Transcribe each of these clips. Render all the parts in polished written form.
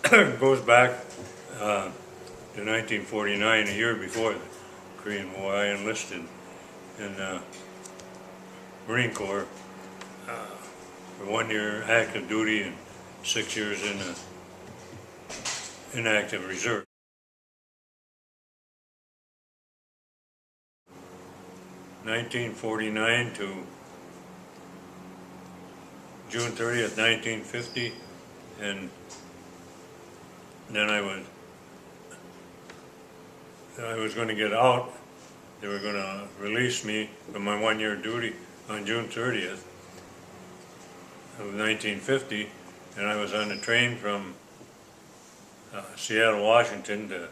goes back to 1949, a year before the Korean War. I enlisted in the Marine Corps for 1 year active duty and 6 years in the inactive reserve. 1949 to June 30th, 1950, and then I was going to get out. They were going to release me from my 1 year duty on June 30th of 1950, and I was on the train from Seattle, Washington to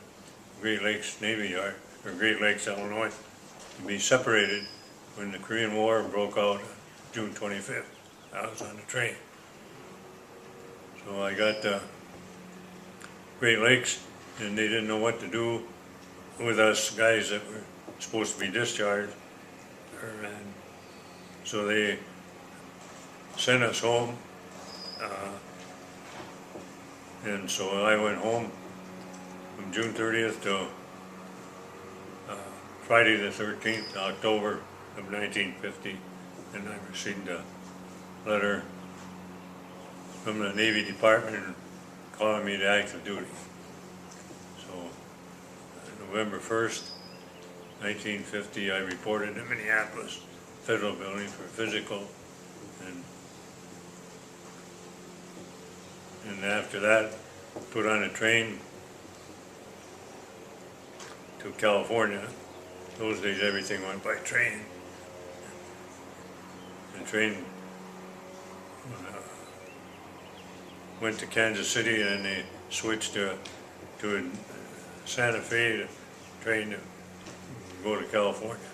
Great Lakes Navy Yard, or Great Lakes, Illinois, to be separated when the Korean War broke out June 25th. I was on the train. So I got to Great Lakes, and they didn't know what to do with us guys that were supposed to be discharged. And so they sent us home. And so I went home from June 30th to Friday the 13th, October of 1950, and I received a letter from the Navy Department calling me to active duty. So November 1st, 1950, I reported in Minneapolis Federal Building for physical, and after that, put on a train to California. Those days everything went by train. The train went to Kansas City, and then they switched to a Santa Fe train to go to California.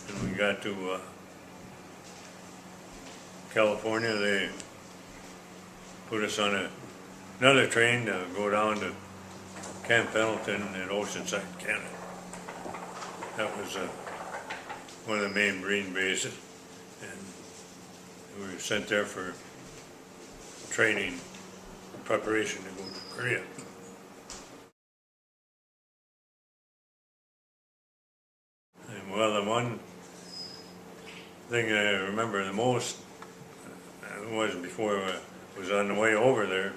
And when we got to California, they put us on another train to go down to Camp Pendleton in Oceanside, Canada. That was one of the main Marine bases, and we were sent there for training and preparation to go to Korea. And well, the one thing I remember the most was before I was on the way over there,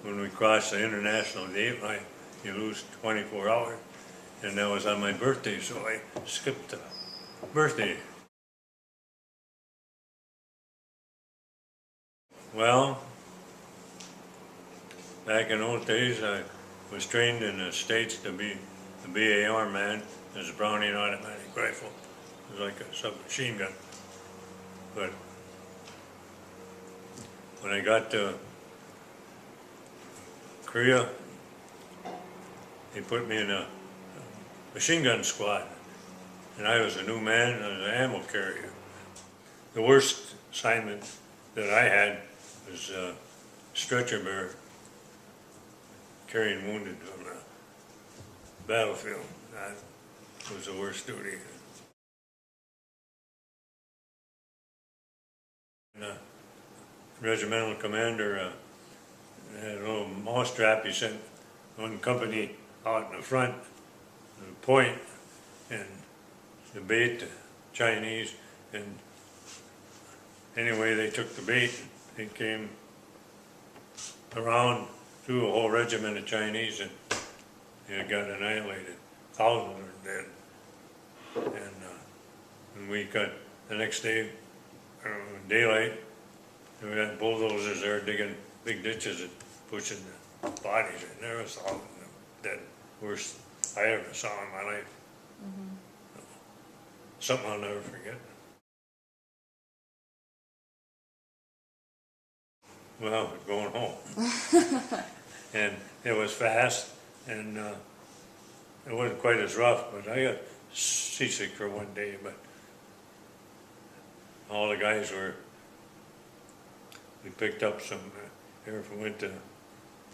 when we crossed the international date line, you lose 24 hours, and that was on my birthday, so I skipped the birthday. Well, back in those days, I was trained in the States to be a BAR man as a Browning automatic rifle. It was like a submachine gun. But when I got to Korea, they put me in a machine gun squad, and I was a new man. I was an ammo carrier. The worst assignment that I had was stretcher bearer, carrying wounded on the battlefield. That was the worst duty. And, regimental commander had a little mousetrap. He sent one company out in the front to the point and to bait the Chinese, and anyway they took the bait. They came around through a whole regiment of Chinese, and they got annihilated. Thousands were dead. And we got the next day, daylight, and we had bulldozers there digging big ditches and pushing the bodies. I never saw them dead. Worst I ever saw in my life. Mm-hmm. Something I'll never forget. Well, going home. And it was fast, and it wasn't quite as rough, but I got seasick for one day, but all the guys we picked up some, went to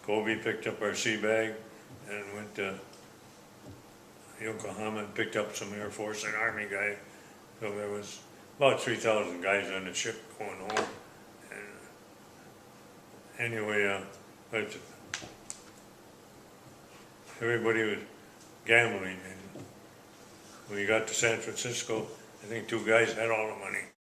Kobe, picked up our sea bag, and went to Yokohama and picked up some Air Force and Army guy. So there was about 3,000 guys on the ship going home. And anyway, but everybody was gambling, and when we got to San Francisco, I think 2 guys had all the money.